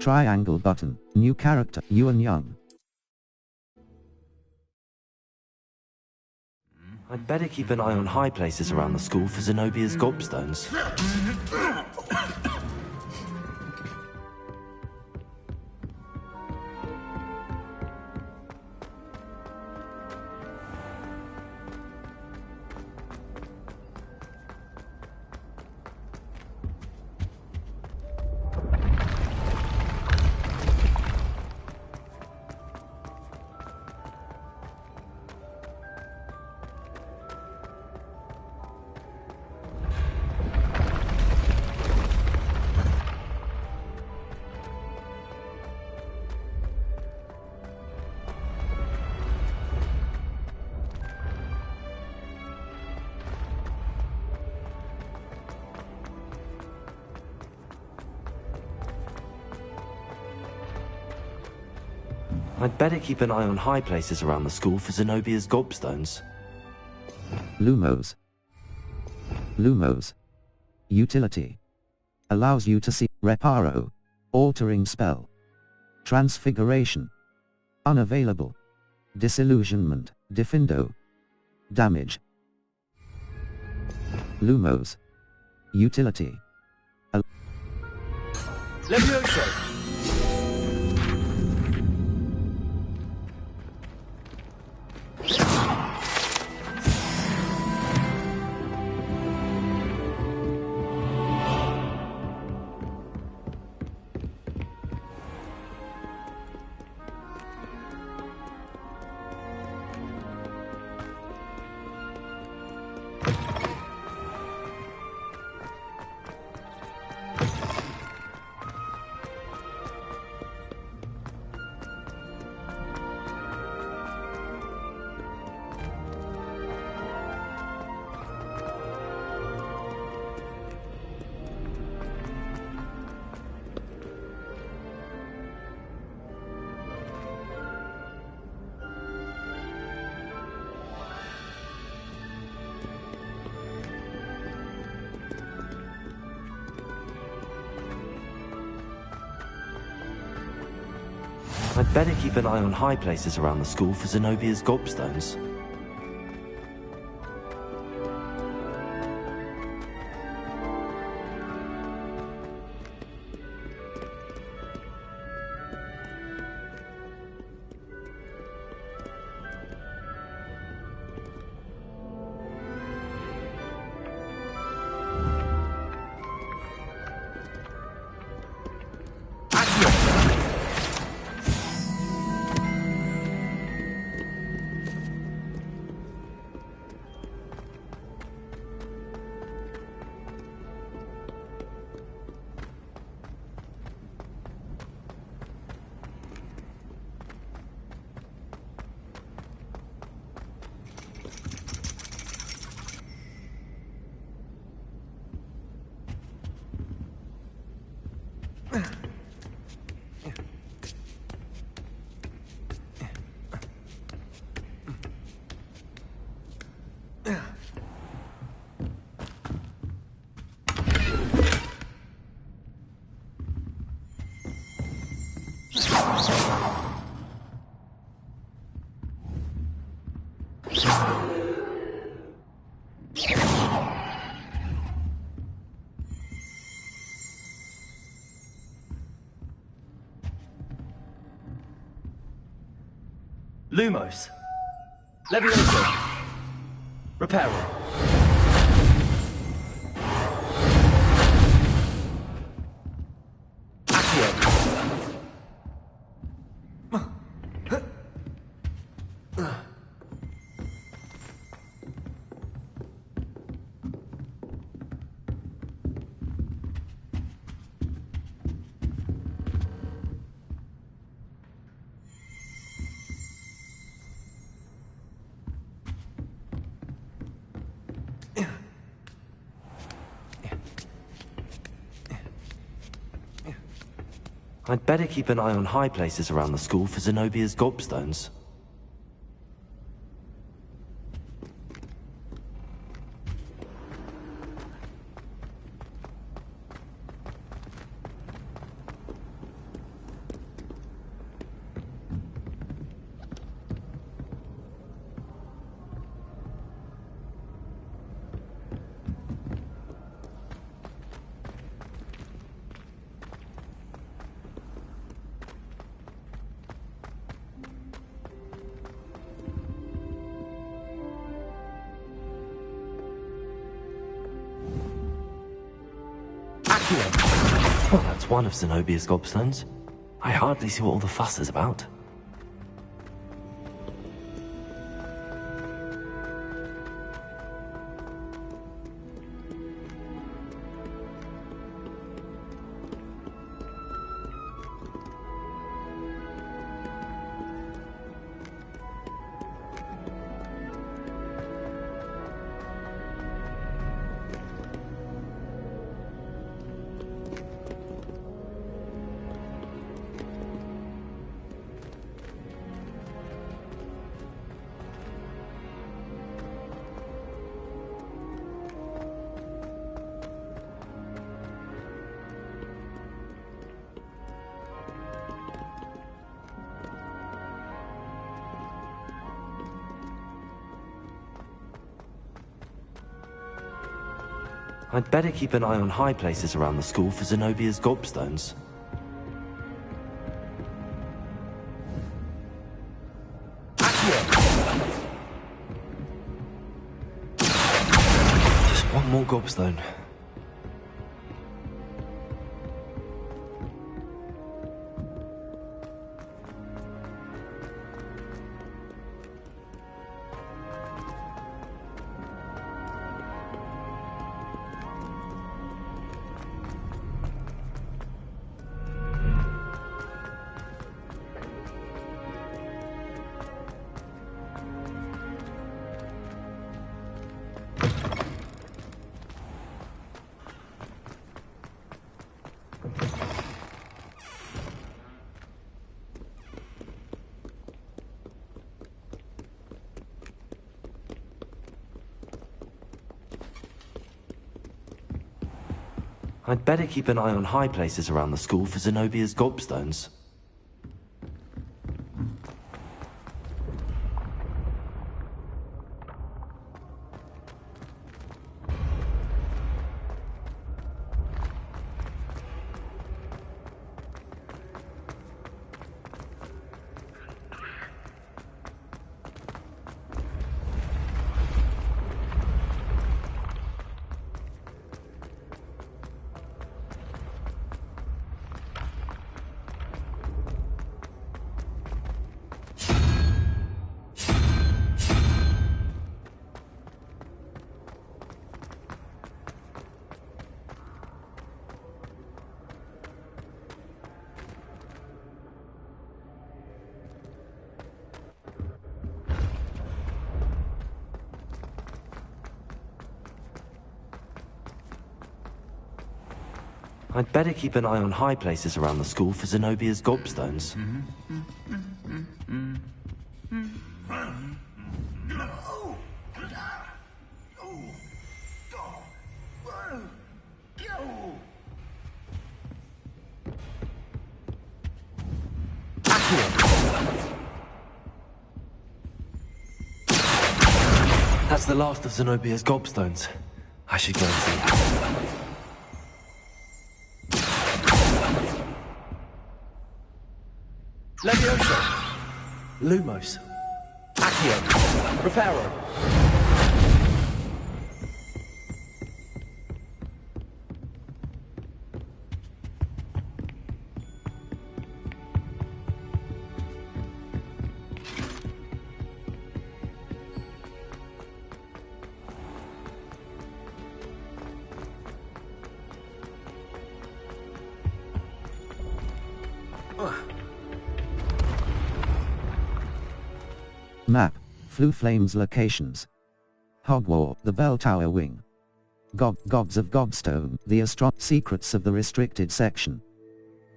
Triangle button. New character. Yuan Young. I'd better keep an eye on high places around the school for Zenobia's gobstones. I'd better keep an eye on high places around the school for Zenobia's gobstones. Lumos. Lumos. Utility. Allows you to see. Reparo. Altering spell. Transfiguration. Unavailable. Disillusionment. Defindo. Damage. Lumos. Utility. Levioso! I'd better keep an eye on high places around the school for Zenobia's gobstones. Lumos. Levioso. Reparo. I'd better keep an eye on high places around the school for Zenobia's gobstones. Well, that's one of Zenobia's gobstones. I hardly see what all the fuss is about. I'd better keep an eye on high places around the school for Zenobia's gobstones. Just one more gobstone. I'd better keep an eye on high places around the school for Zenobia's gobstones. I'd better keep an eye on high places around the school for Zenobia's gobstones. That's the last of Zenobia's gobstones. I should go and see. Levioso. Lumos. Accio. Reparo. Map. Flu Flames locations. Hogwarts, the Bell Tower Wing. Gobs of Gobstone, the secrets of the restricted section.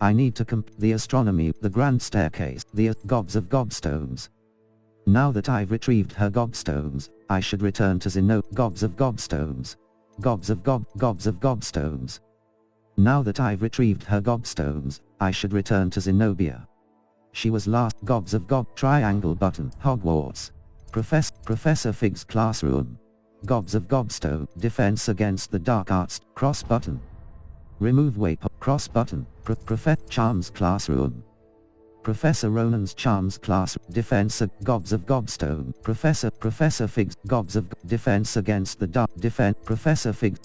I need to the astronomy, the grand staircase, the gobs of Gobstones. Now that I've retrieved her gobstones, I should return to gobs of Gobstones. Gobs of Gobstones. Now that I've retrieved her gobstones, I should return to Zenobia. She was last. Gobs of triangle button. Hogwarts. Professor Fig's classroom. Gobs of Gobstone. Defense against the dark arts. Cross button. Remove waypoint. Cross button. Professor Charms classroom. Professor Ronan's Charms class. Defense Gobs of Gobstone. Professor Fig's Gobs of defense against the dark. Professor Fig.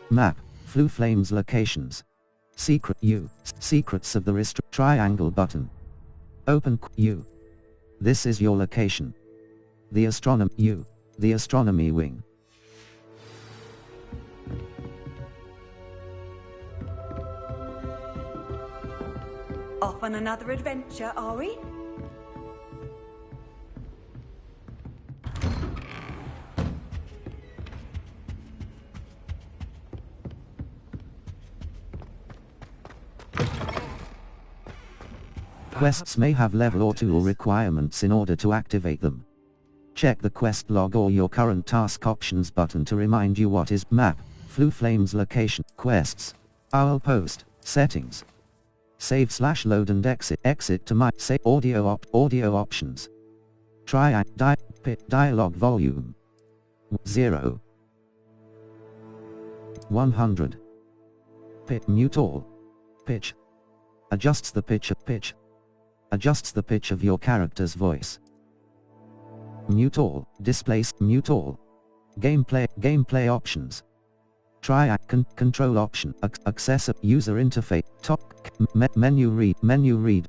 Map, Flu Flames locations. Secret U, secrets of the triangle button. Open U. This is your location. The astronomy wing. Off on another adventure, are we? Quests may have level or tool requirements in order to activate them. Check the quest log or your current task options button to remind you what is map, Flu Flames location, quests, owl post, settings. Save/load and exit to my say audio options. Dialogue volume 0 100. Mute all. Pitch. Adjusts the pitch of your character's voice. Mute all. Displace. Mute all. Gameplay options. Control option. Access user interface. Top menu read.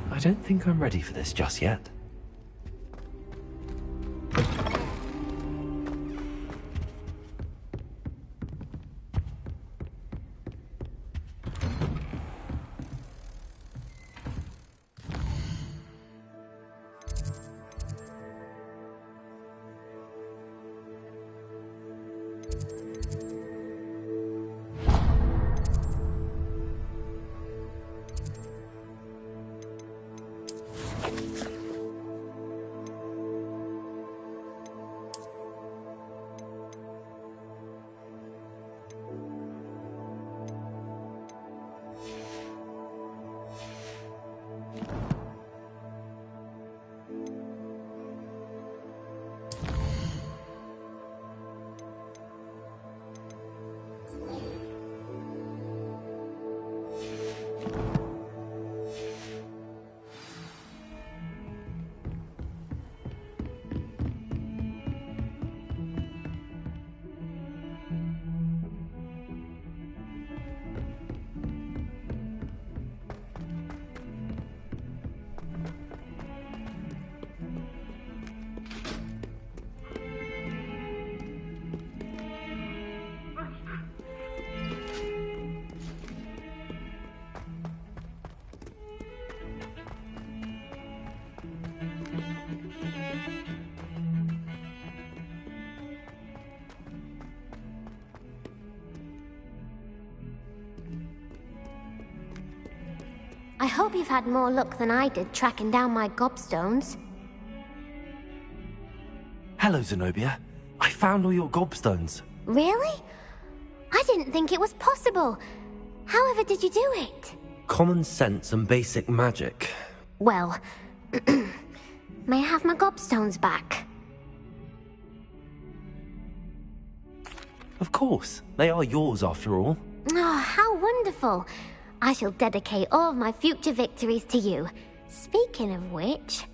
I don't think I'm ready for this just yet. I hope you've had more luck than I did tracking down my gobstones. Hello, Zenobia. I found all your gobstones. Really? I didn't think it was possible. However did you do it? Common sense and basic magic. Well, may I have my gobstones back? Of course. They are yours after all. Oh, how wonderful. I shall dedicate all of my future victories to you. Speaking of which,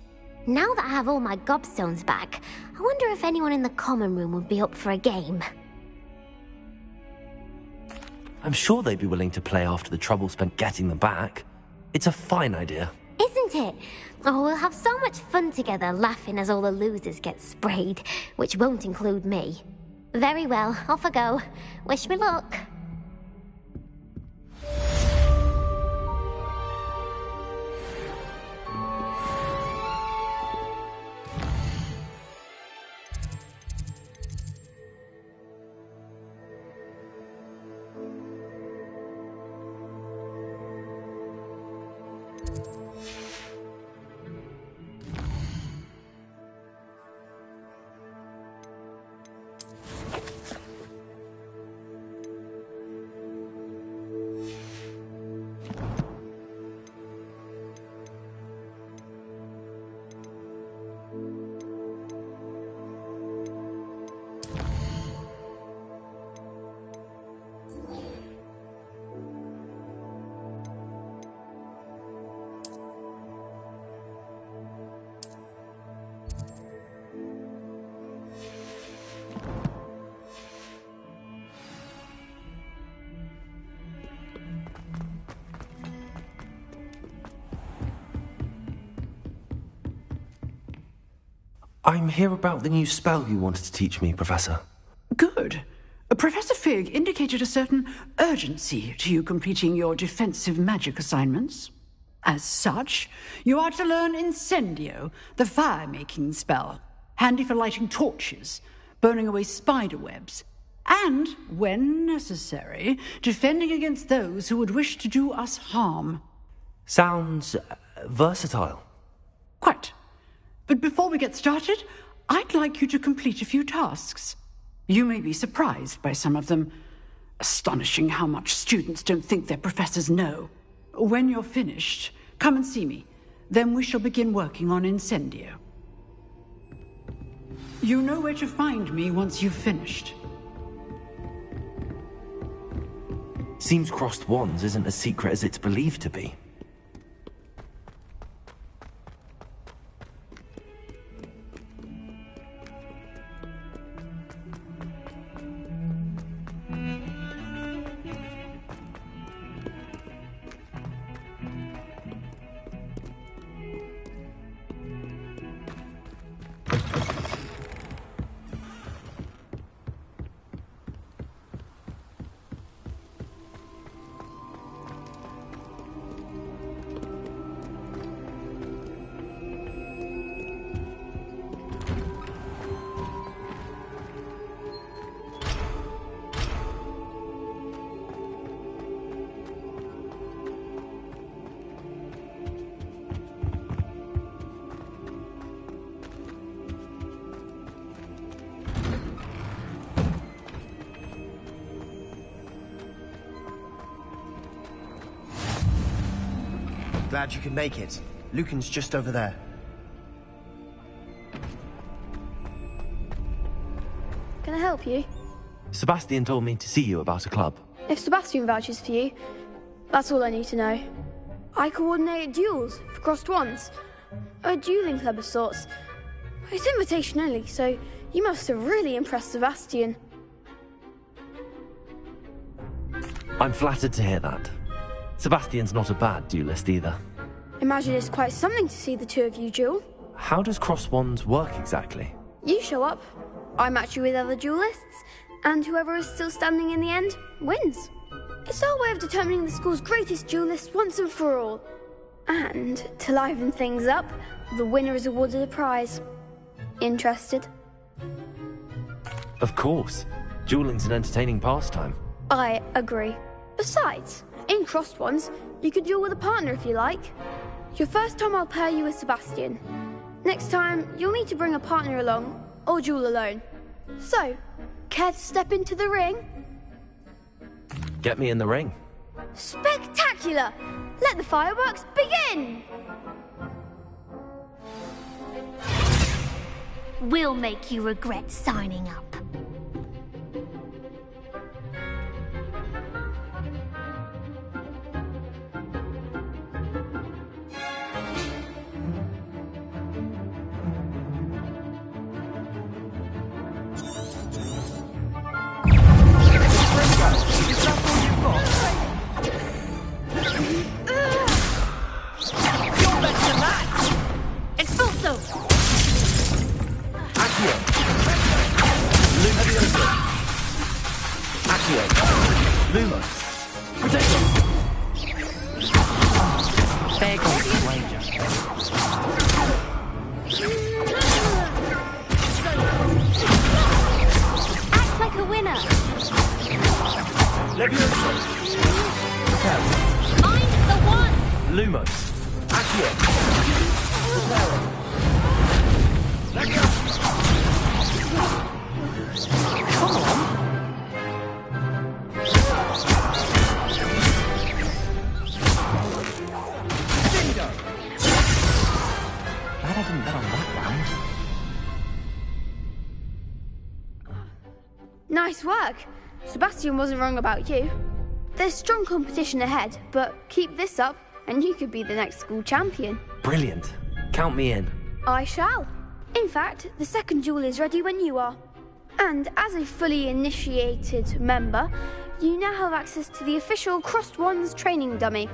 now that I have all my gobstones back, I wonder if anyone in the common room would be up for a game. I'm sure they'd be willing to play after the trouble spent getting them back. It's a fine idea. Isn't it? Oh, we'll have so much fun together laughing as all the losers get sprayed, which won't include me. Very well, off I go. Wish me luck. I'm here about the new spell you wanted to teach me, Professor. Good. Professor Fig indicated a certain urgency to you completing your defensive magic assignments. As such, you are to learn Incendio, the fire-making spell, handy for lighting torches, burning away spider webs, and, when necessary, defending against those who would wish to do us harm. Sounds versatile. Quite. But before we get started, I'd like you to complete a few tasks. You may be surprised by some of them. Astonishing how much students don't think their professors know. When you're finished, come and see me. Then we shall begin working on Incendio. You know where to find me once you've finished. Seems crossed wands isn't as secret as it's believed to be. Glad you could make it. Lucan's just over there. Can I help you? Sebastian told me to see you about a club. If Sebastian vouches for you, that's all I need to know. I coordinate duels for crossed wands. A dueling club of sorts. It's invitation only, so you must have really impressed Sebastian. I'm flattered to hear that. Sebastian's not a bad duelist either. Imagine it's quite something to see the two of you duel. How does cross wands work exactly? You show up, I match you with other duelists, and whoever is still standing in the end wins. It's our way of determining the school's greatest duelist once and for all. And to liven things up, the winner is awarded a prize. Interested? Of course. Dueling's an entertaining pastime. I agree. Besides, in crossed ones, you could duel with a partner if you like. Your first time I'll pair you with Sebastian. Next time, you'll need to bring a partner along, or duel alone. So, care to step into the ring? Get me in the ring. Spectacular! Let the fireworks begin! We'll make you regret signing up. Nice work. Sebastian wasn't wrong about you. There's strong competition ahead, but keep this up and you could be the next school champion. Brilliant. Count me in. I shall. In fact, the second duel is ready when you are. And as a fully initiated member, you now have access to the official Crossed Wands training dummy.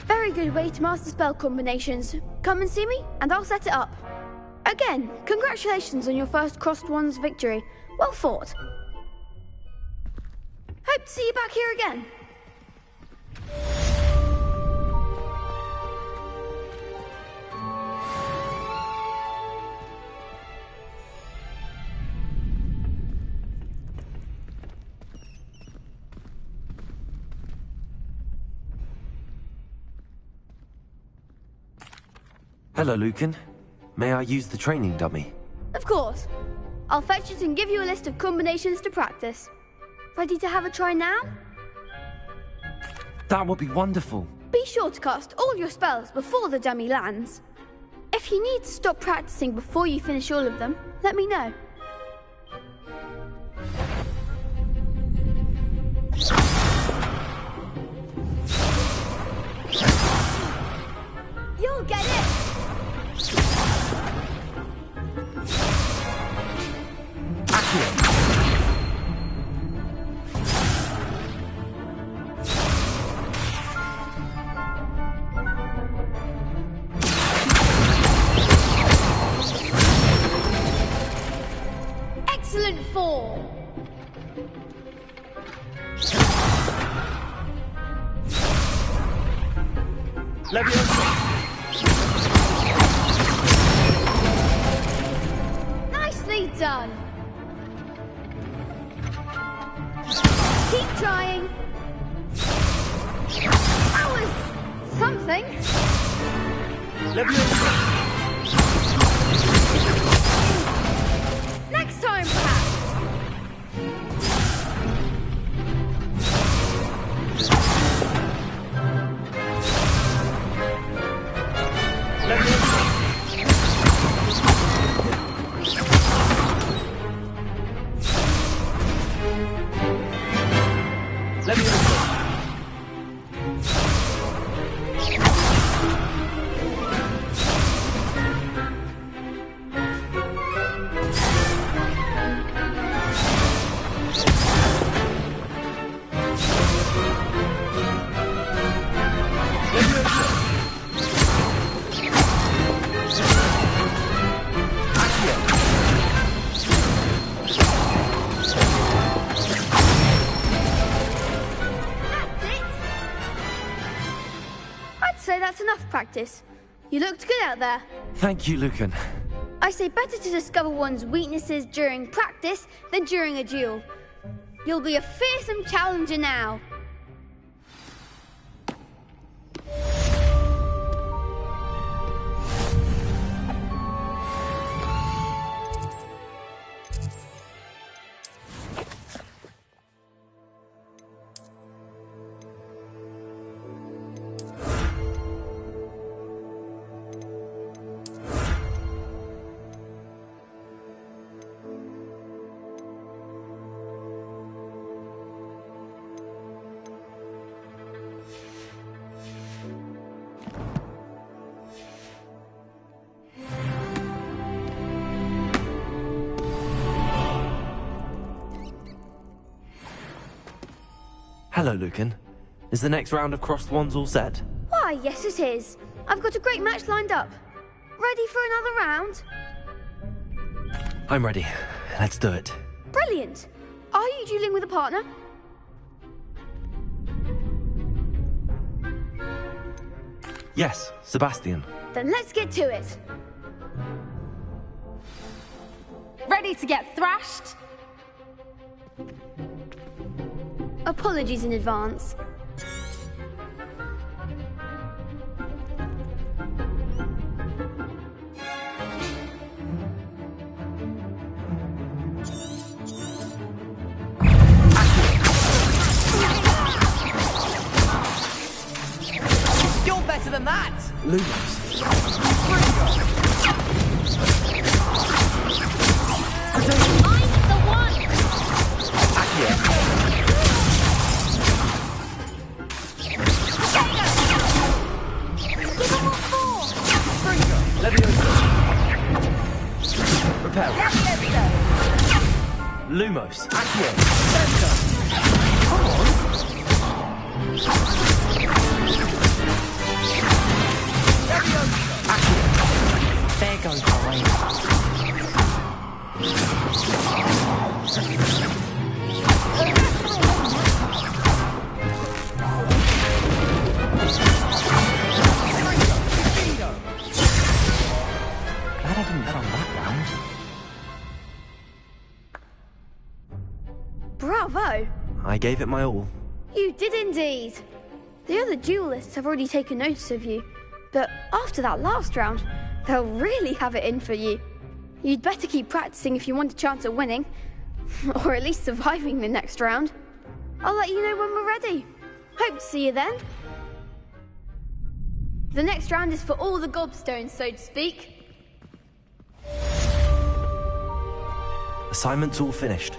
Very good way to master spell combinations. Come and see me and I'll set it up. Again, congratulations on your first Crossed Ones victory. Well fought. Hope to see you back here again. Hello, Lucan. May I use the training dummy? Of course. I'll fetch it and give you a list of combinations to practice. Ready to have a try now? That would be wonderful. Be sure to cast all your spells before the dummy lands. If you need to stop practicing before you finish all of them, let me know. You'll get it! Excellent fall! Nicely done! Keep trying! That was something! Next time, perhaps! That's enough practice. You looked good out there. Thank you, Lucan. I say better to discover one's weaknesses during practice than during a duel. You'll be a fearsome challenger now. Hello, Lucan. Is the next round of Crossed Wands all set? Why, yes it is. I've got a great match lined up. Ready for another round? I'm ready. Let's do it. Brilliant. Are you dueling with a partner? Yes, Sebastian. Then let's get to it. Ready to get thrashed? Apologies in advance. You're better than that! Lumos. I'm the one! Repair. Lumos. Accio. There go far away. Glad I didn't bet on that round. Bravo! I gave it my all. You did indeed. The other duelists have already taken notice of you, but after that last round, they'll really have it in for you. You'd better keep practicing if you want a chance at winning, or at least surviving the next round. I'll let you know when we're ready. Hope to see you then. The next round is for all the gobstones, so to speak. Assignment's all finished.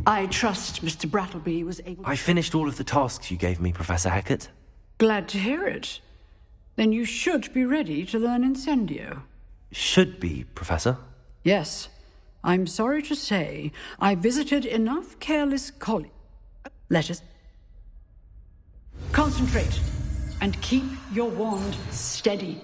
I trust Mr. Brattleby was able... I finished all of the tasks you gave me, Professor Hackett. Glad to hear it. Then you should be ready to learn Incendio. Should be, Professor. Yes. I'm sorry to say, I visited enough careless colleagues. Let us... Concentrate, and keep your wand steady.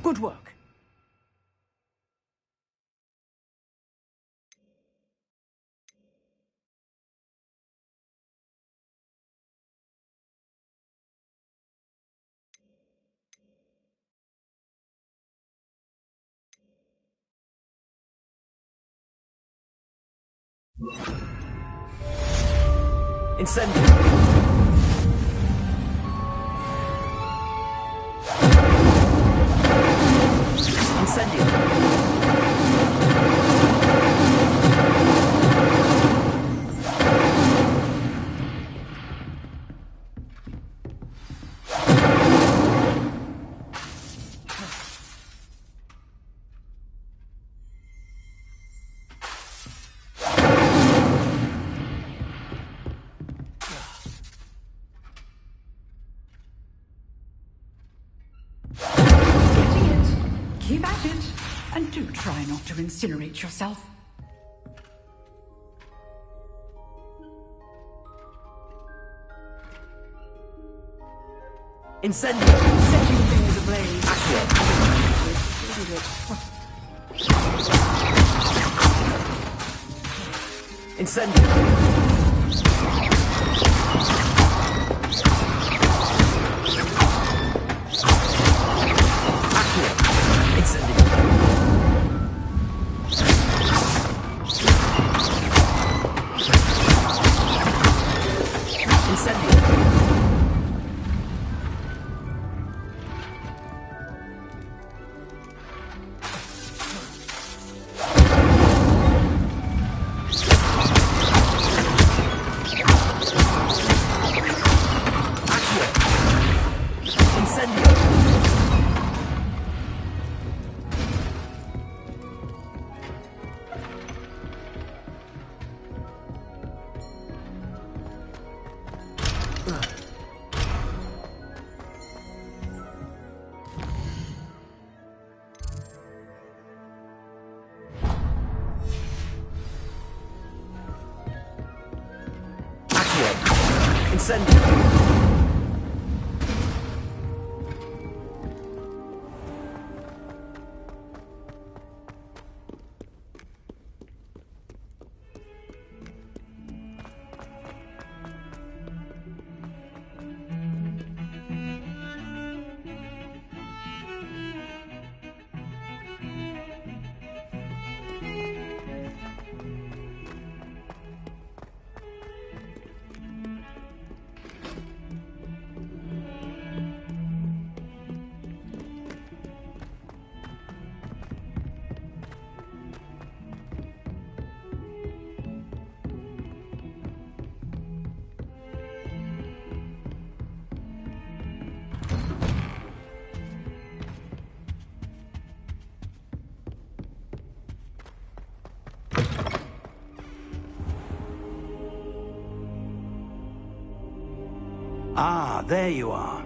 Good work. Incendio! Keep at it, and do try not to incinerate yourself. Incendio! Setting things ablaze. Incendio! Incendio! there you are.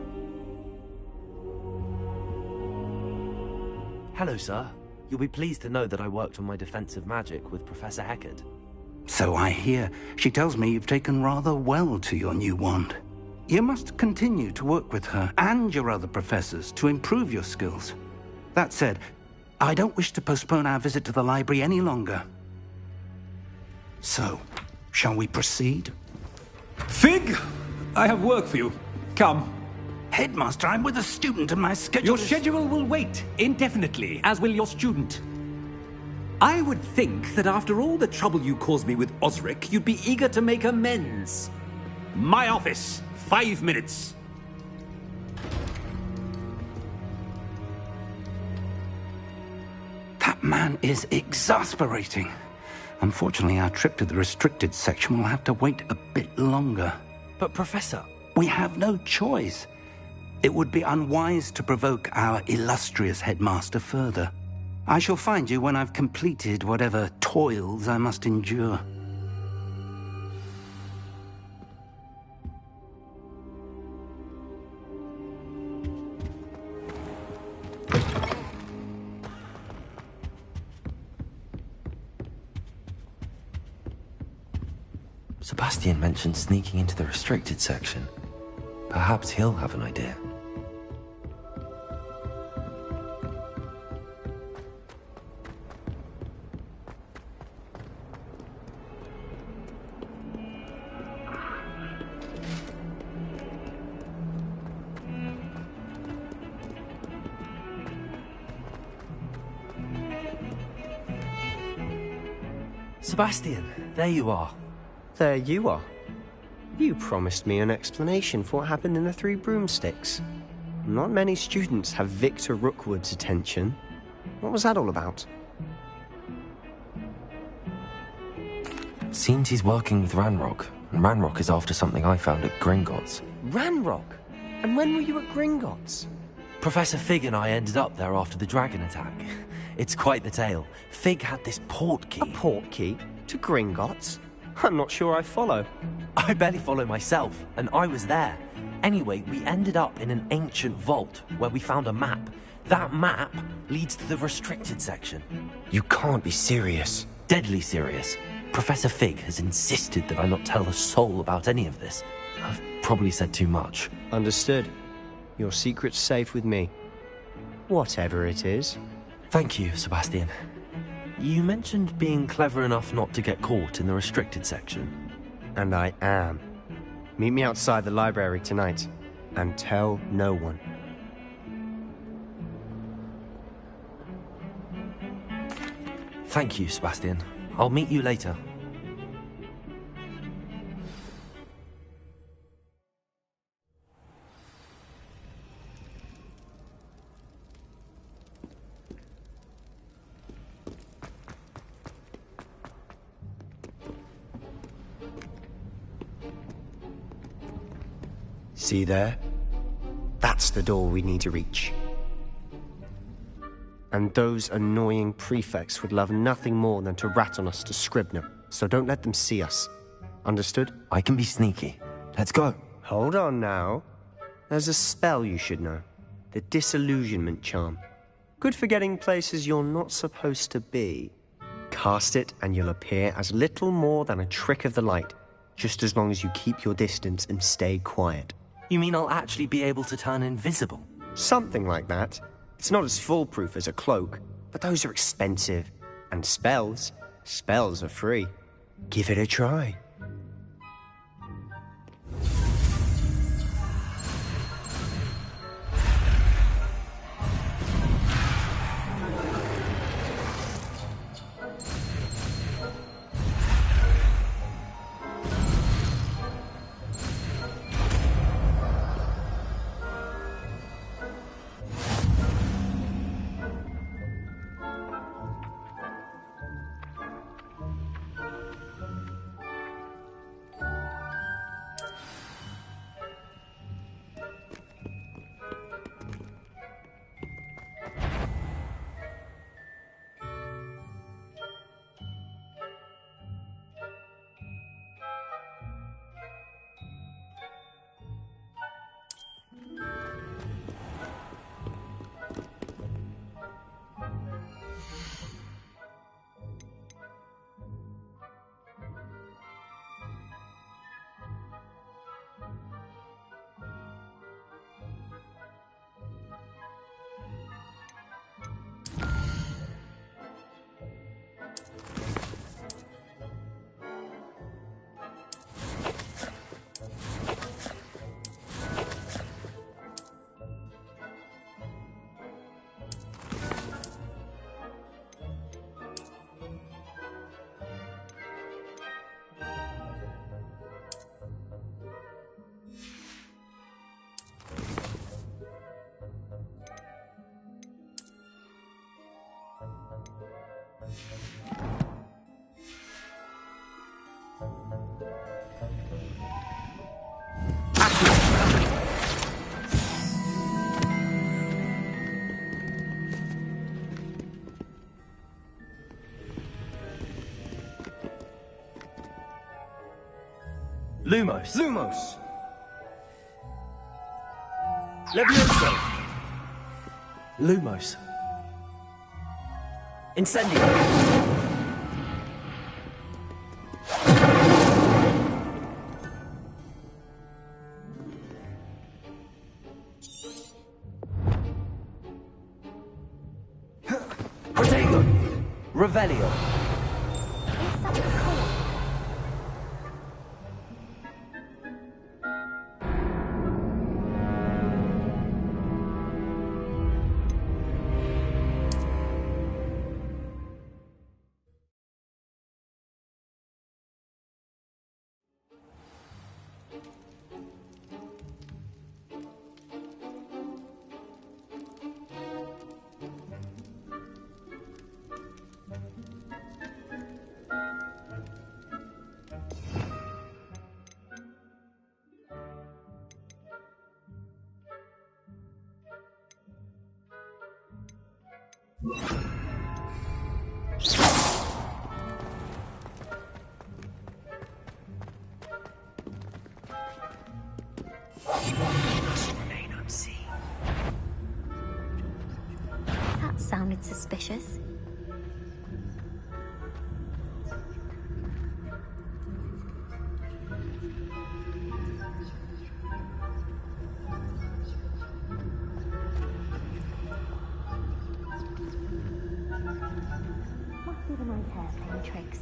Hello, sir. You'll be pleased to know that I worked on my defensive magic with Professor Heckard. So I hear. She tells me you've taken rather well to your new wand. You must continue to work with her and your other professors to improve your skills. That said, I don't wish to postpone our visit to the library any longer. So, shall we proceed? Fig! I have work for you. Come. Headmaster, I'm with a student and my schedule Your schedule will wait indefinitely, as will your student. I would think that after all the trouble you caused me with Osric, you'd be eager to make amends. My office, 5 minutes. That man is exasperating. Unfortunately, our trip to the restricted section will have to wait a bit longer. But, Professor... We have no choice. It would be unwise to provoke our illustrious headmaster further. I shall find you when I've completed whatever toils I must endure. Sebastian mentioned sneaking into the restricted section. Perhaps he'll have an idea. Sebastian, there you are. There you are. You promised me an explanation for what happened in the Three Broomsticks. Not many students have Victor Rookwood's attention. What was that all about? Seems he's working with Ranrock, and Ranrock is after something I found at Gringotts. Ranrock? And when were you at Gringotts? Professor Fig and I ended up there after the dragon attack. It's quite the tale. Fig had this portkey. A portkey? To Gringotts? I'm not sure I follow. I barely follow myself, and I was there. Anyway, we ended up in an ancient vault where we found a map. That map leads to the restricted section. You can't be serious. Deadly serious. Professor Fig has insisted that I not tell a soul about any of this. I've probably said too much. Understood. Your secret's safe with me. Whatever it is. Thank you, Sebastian. You mentioned being clever enough not to get caught in the restricted section. And I am. Meet me outside the library tonight, and tell no one. Thank you, Sebastian. I'll meet you later. See there? That's the door we need to reach. And those annoying prefects would love nothing more than to rat on us to Scribner, so don't let them see us. Understood? I can be sneaky. Let's go. Hold on now. There's a spell you should know. The Disillusionment Charm. Good for getting places you're not supposed to be. Cast it and you'll appear as little more than a trick of the light, just as long as you keep your distance and stay quiet. You mean I'll actually be able to turn invisible? Something like that. It's not as foolproof as a cloak, but those are expensive. And spells are free. Give it a try. Lumos. Lumos! Levioso. Lumos. Incendio. Protego. Revelio. It's such a cool. That sounded suspicious. Must be the night air playing tricks.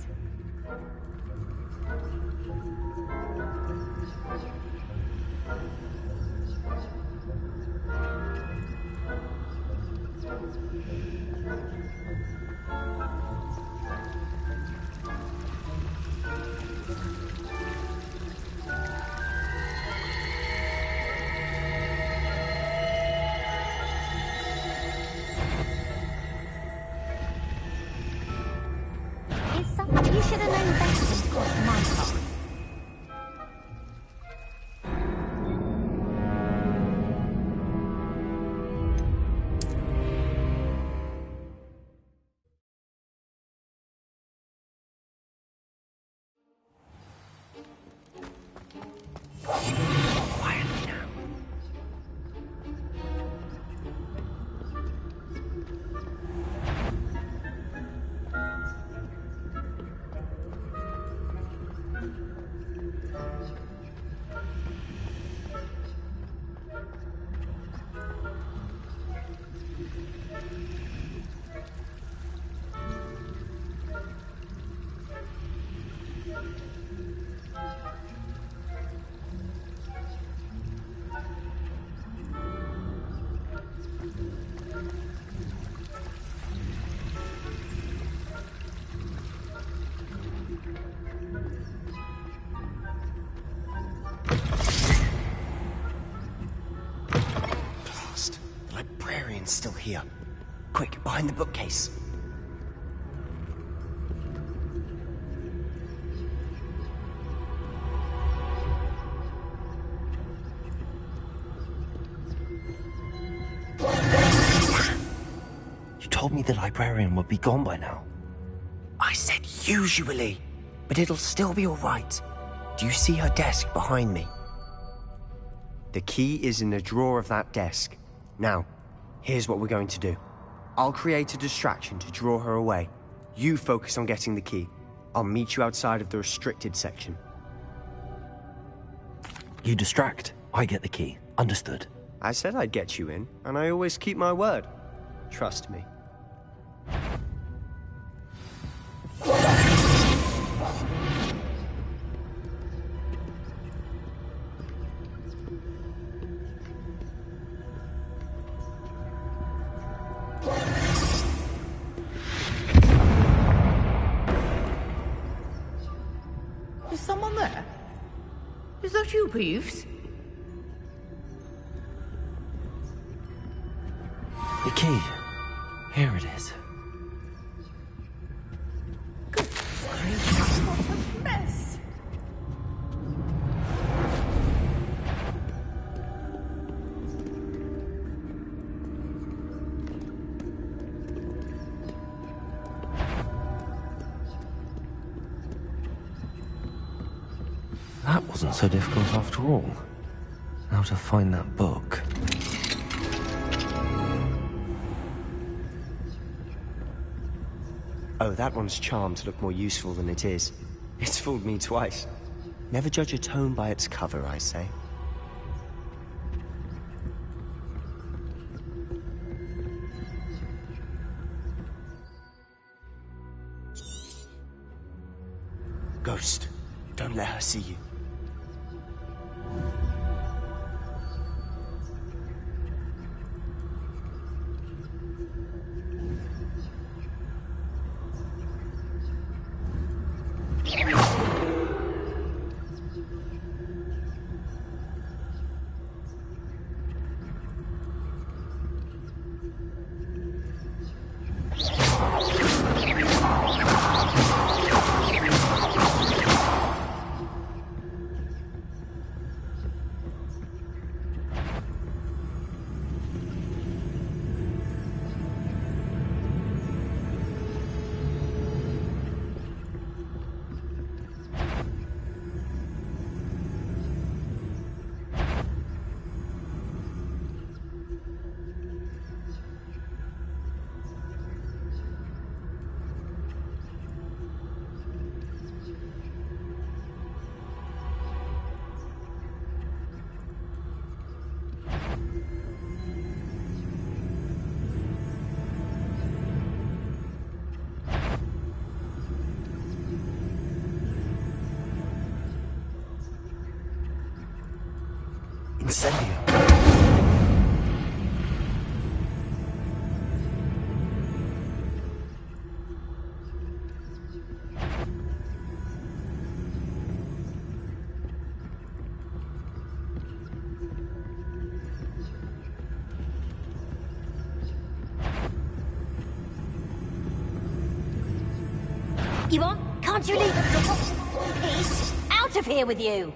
You should have known better than to cross my path. Quietly now. The librarian's still here. Quick, behind the bookcase. You told me the librarian would be gone by now. I said usually, but it'll still be all right. Do you see her desk behind me? The key is in the drawer of that desk. Now, here's what we're going to do. I'll create a distraction to draw her away. You focus on getting the key. I'll meet you outside of the restricted section. You distract, I get the key. Understood. I said I'd get you in, and I always keep my word. Trust me. Is someone there? Is that you, Peeves? The key. Here it is. What a mess! That Wasn't so difficult after all. Now to find that book. Oh, that one's charmed to look more useful than it is. It's fooled me twice. Never judge a tome by its cover, I say. Ghost, don't let her see you. Incendio. Yvonne, can't you leave us in peace? Out of here with you!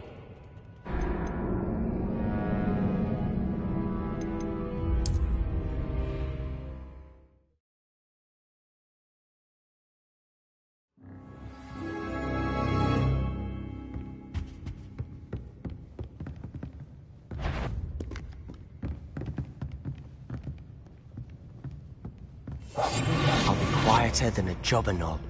I'll be quieter than a jobberknoll.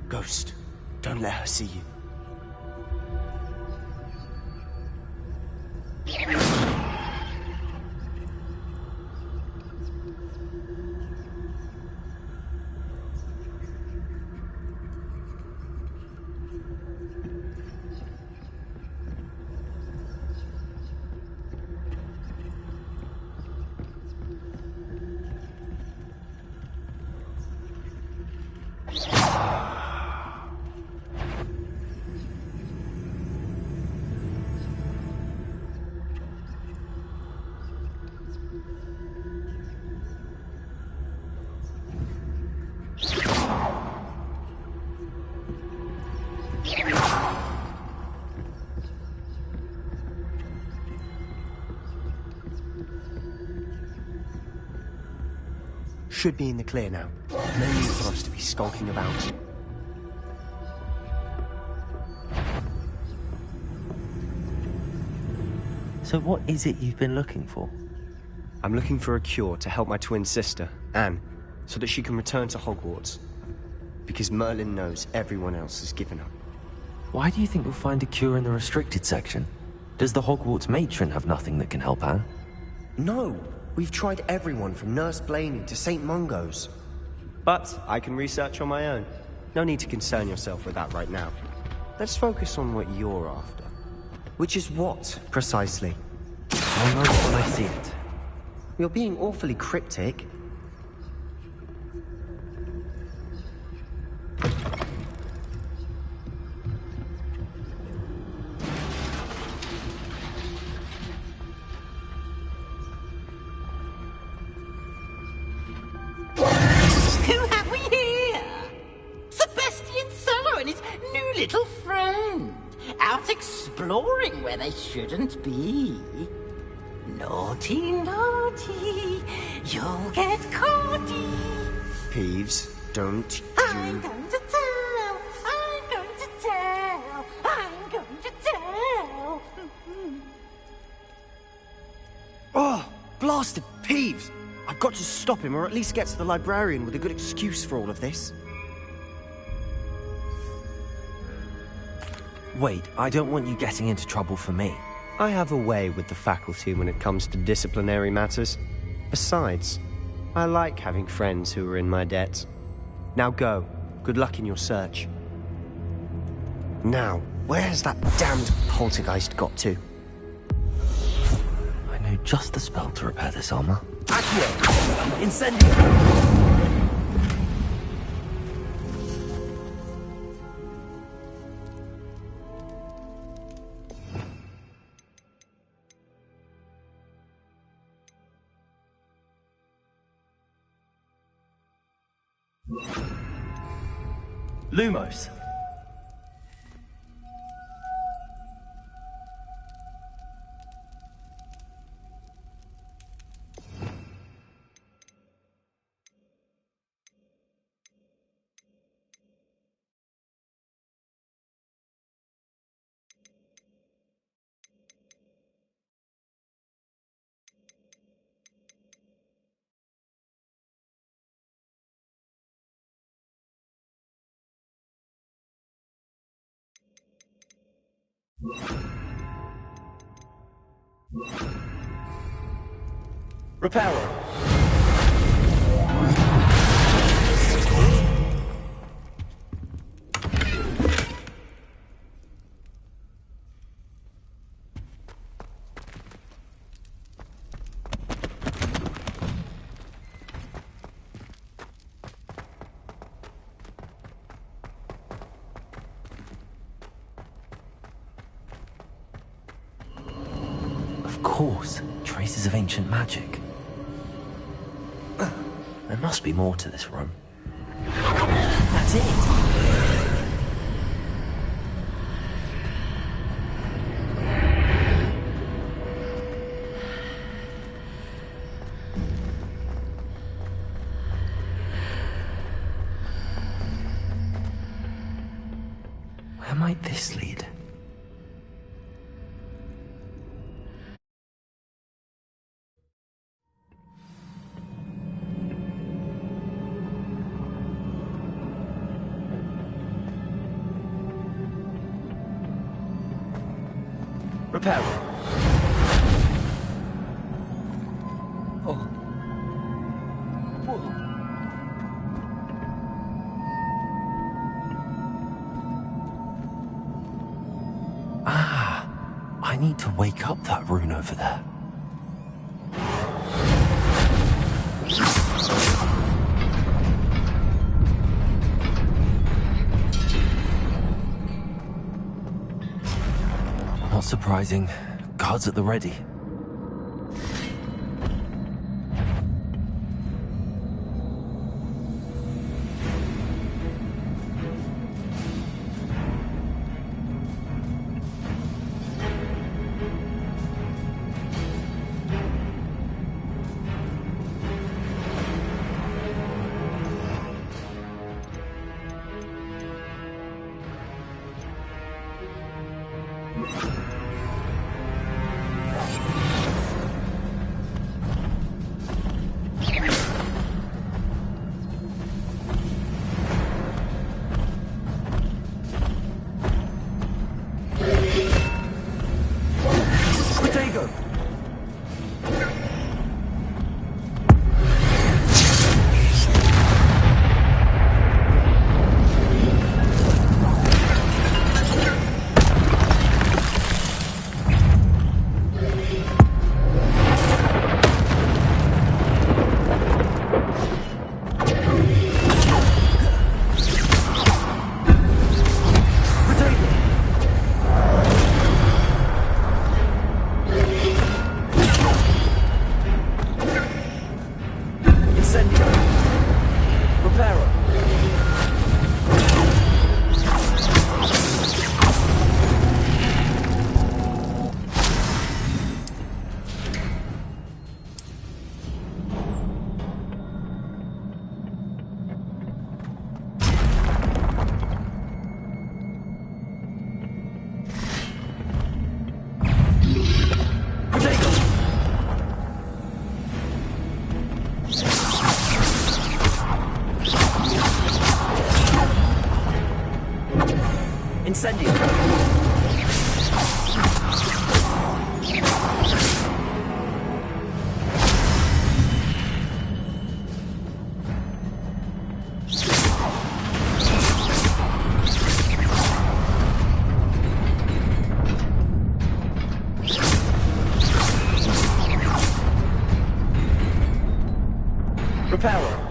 Ghost, don't let her see you. Should be in the clear now. No need for us to be skulking about. So what is it you've been looking for? I'm looking for a cure to help my twin sister, Anne, so that she can return to Hogwarts. Because Merlin knows everyone else has given up. Why do you think you'll find a cure in the restricted section? Does the Hogwarts matron have nothing that can help Anne? No! We've tried everyone from Nurse Blaney to St. Mungo's. But I can research on my own. No need to concern yourself with that right now. Let's focus on what you're after. Which is what, precisely? I'll know it when I see it. You're being awfully cryptic. Who have we here? Sebastian Solo and his new little friend. Out exploring where they shouldn't be. Naughty, naughty. You'll get caughty. Peeves, don't I'm going to tell. I'm going to tell. I'm going to tell. Oh, blasted Peeves! I've got to stop him, or at least get to the librarian with a good excuse for all of this. Wait, I don't want you getting into trouble for me. I have a way with the faculty when it comes to disciplinary matters. Besides, I like having friends who are in my debt. Now go. Good luck in your search. Now, where's that damned poltergeist got to? I know just the spell to repair this armor. Accio! Incendio! Lumos. Reparo. Of course, traces of ancient magic. There must be more to this room. That's it! Where might this lead? Reparo. Oh. Whoa. Ah, I need to wake up that rune over there. Not surprising. Guards at the ready. Reparo. Incendio. Reparo.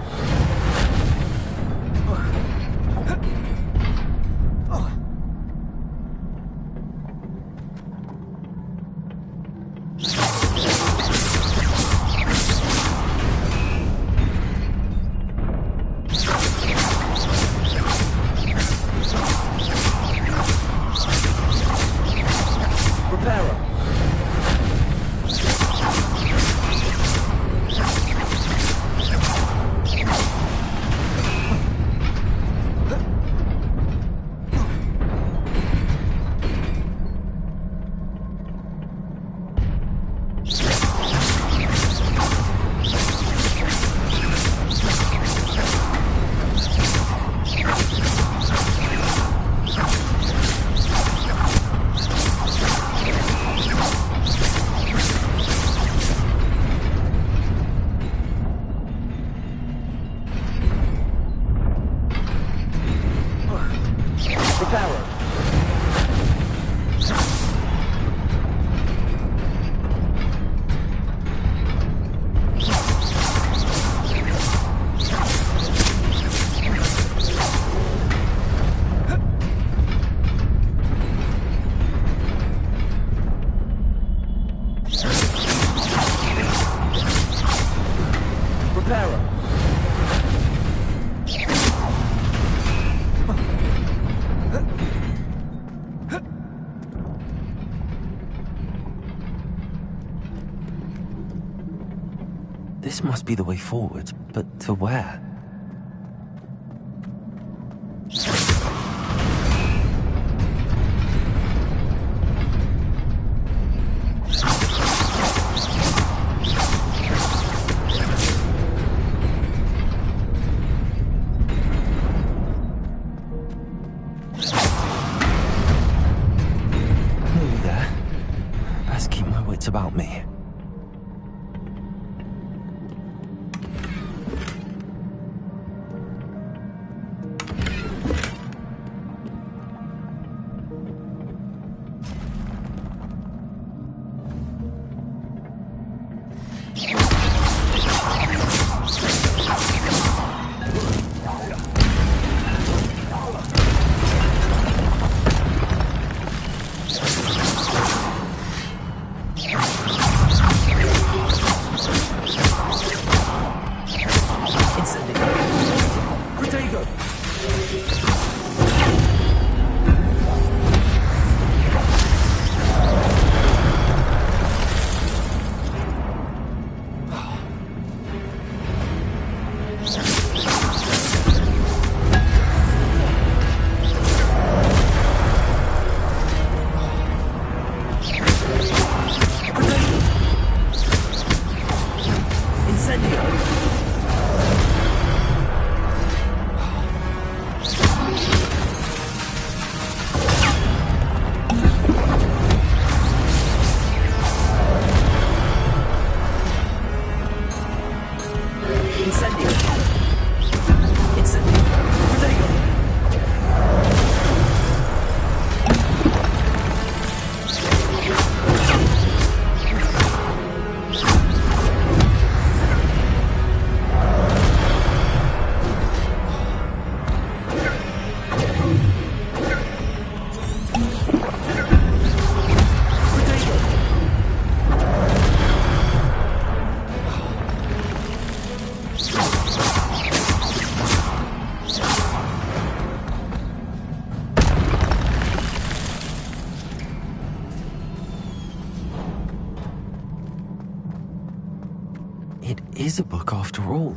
This must be the way forward, but to where? Nearly there. Best keep my wits about me. is a book after all.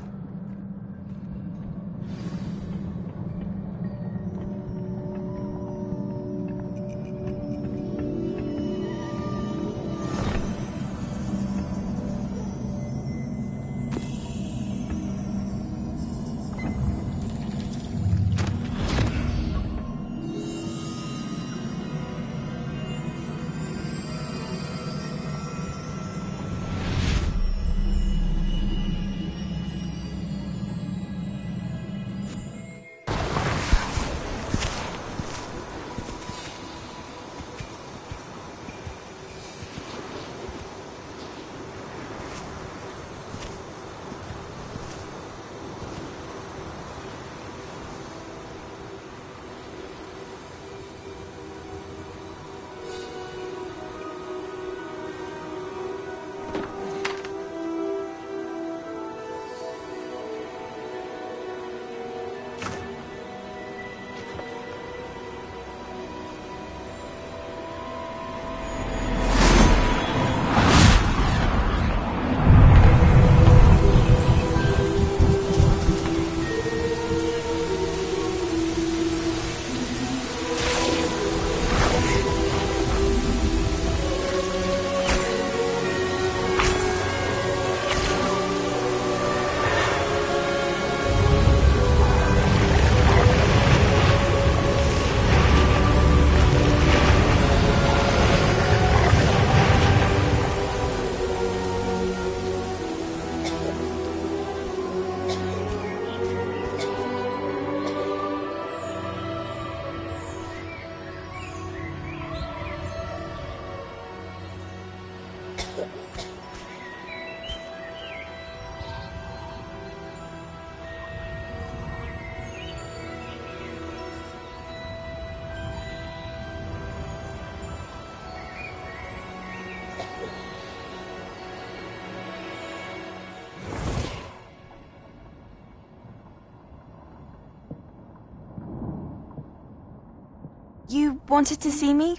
You wanted to see me?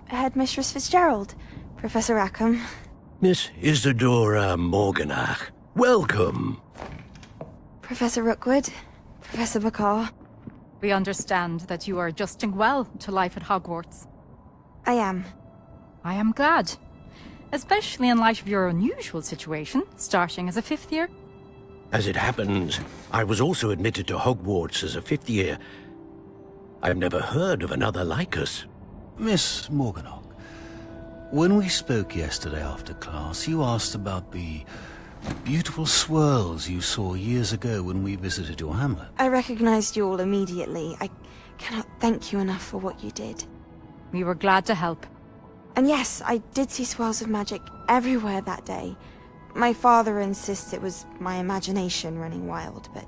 Headmistress Fitzgerald? Professor Rackham? Miss Isadora Morganach, welcome. Professor Rookwood? Professor Bakar? We understand that you are adjusting well to life at Hogwarts. I am. I am glad. Especially in light of your unusual situation, starting as a 5th year. As it happens, I was also admitted to Hogwarts as a 5th year. I've never heard of another like us. Miss Morganach, when we spoke yesterday after class, you asked about the beautiful swirls you saw years ago when we visited your hamlet. I recognized you all immediately. I cannot thank you enough for what you did. We were glad to help. And yes, I did see swirls of magic everywhere that day. My father insists it was my imagination running wild, but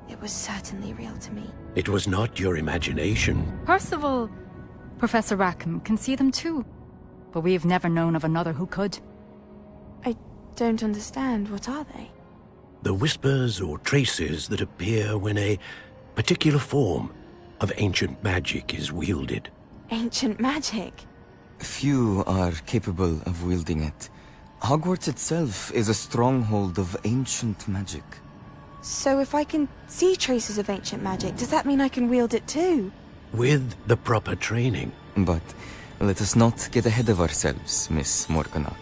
it was certainly real to me. It was not your imagination. Percival, Professor Rackham can see them too. But we have never known of another who could. I don't understand. What are they? The whispers or traces that appear when a particular form of ancient magic is wielded. Ancient magic? Few are capable of wielding it. Hogwarts itself is a stronghold of ancient magic. So if I can see traces of ancient magic, does that mean I can wield it too? With the proper training. But let us not get ahead of ourselves, Miss Morganach.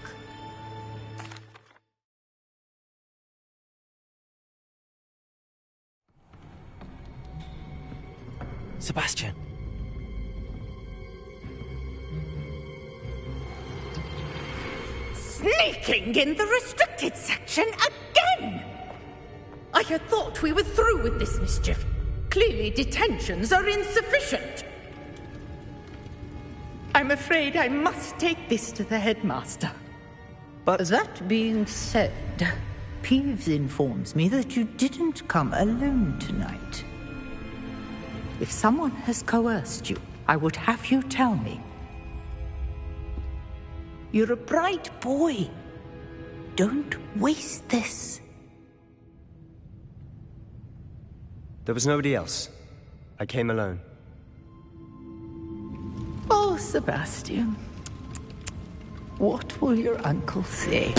Sebastian. Sneaking in the restricted section again! I had thought we were through with this mischief. Clearly detentions are insufficient. I'm afraid I must take this to the headmaster. But that being said, Peeves informs me that you didn't come alone tonight. If someone has coerced you, I would have you tell me. You're a bright boy. Don't waste this. There was nobody else. I came alone. Oh, Sebastian. What will your uncle say?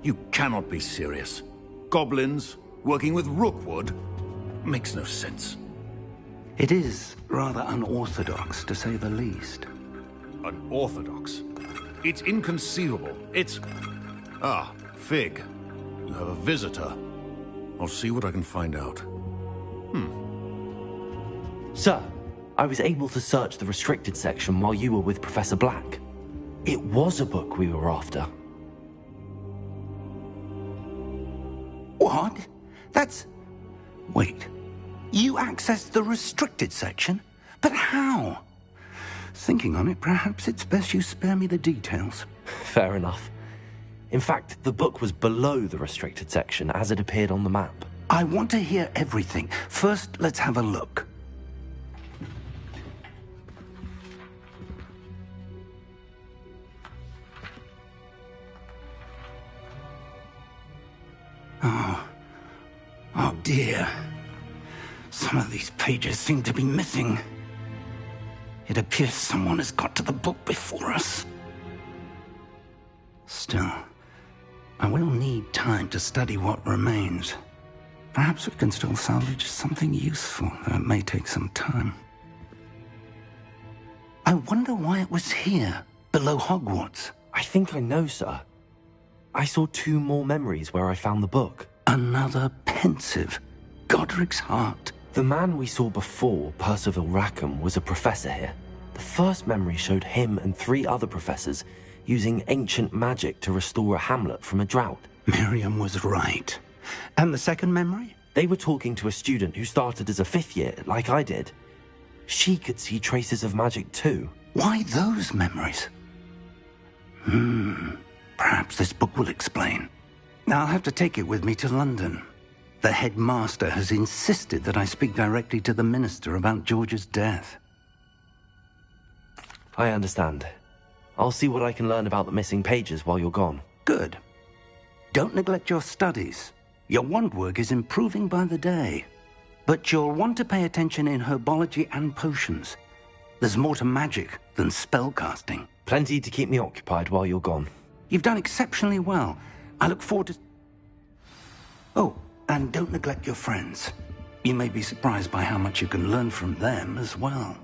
You cannot be serious. Goblins working with Rookwood? Makes no sense. It is rather unorthodox, to say the least. Unorthodox? It's inconceivable. It's... Ah, Fig. You have a visitor. I'll see what I can find out. Sir, I was able to search the restricted section while you were with Professor Black. It was a book we were after. What? That's... Wait. You accessed the restricted section? But how? Thinking on it, perhaps it's best you spare me the details. Fair enough. In fact, the book was below the restricted section as it appeared on the map. I want to hear everything. First, let's have a look. Oh dear. Some of these pages seem to be missing. It appears someone has got to the book before us. Still, I will need time to study what remains. Perhaps we can still salvage something useful, though it may take some time. I wonder why it was here, below Hogwarts. I think I know, sir. I saw 2 more memories where I found the book. Another pensive. Godric's heart. The man we saw before, Percival Rackham, was a professor here. The first memory showed him and 3 other professors using ancient magic to restore a hamlet from a drought. Miriam was right. And the second memory? They were talking to a student who started as a 5th year, like I did. She could see traces of magic too. Why those memories? Perhaps this book will explain. I'll have to take it with me to London. The headmaster has insisted that I speak directly to the minister about George's death. I understand. I'll see what I can learn about the missing pages while you're gone. Good. Don't neglect your studies. Your wand work is improving by the day. But you'll want to pay attention in herbology and potions. There's more to magic than spellcasting. Plenty to keep me occupied while you're gone. You've done exceptionally well. I look forward to... Oh, and don't neglect your friends. You may be surprised by how much you can learn from them as well.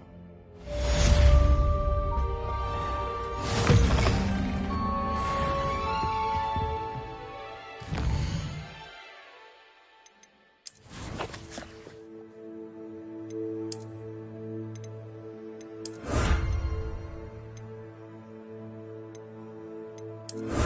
You